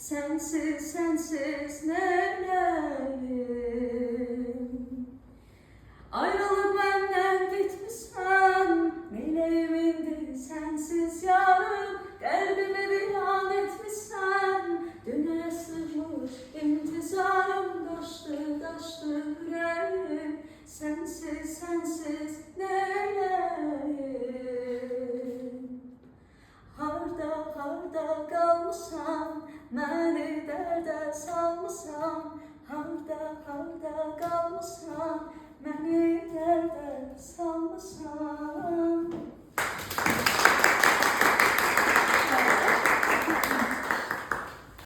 sensiz sensiz neleyim. Ayrılıp benden gitmişsen, meleğimindi sensiz yarım. Kalbime bir an etmişsen, düne sığmış intizarım. Taştı taştı yüreğim, sensiz sensiz neleyim. Harda harda kalmışam, məni dərdə salmışam. Harda harda kalmışam, məni dərdə salmışam.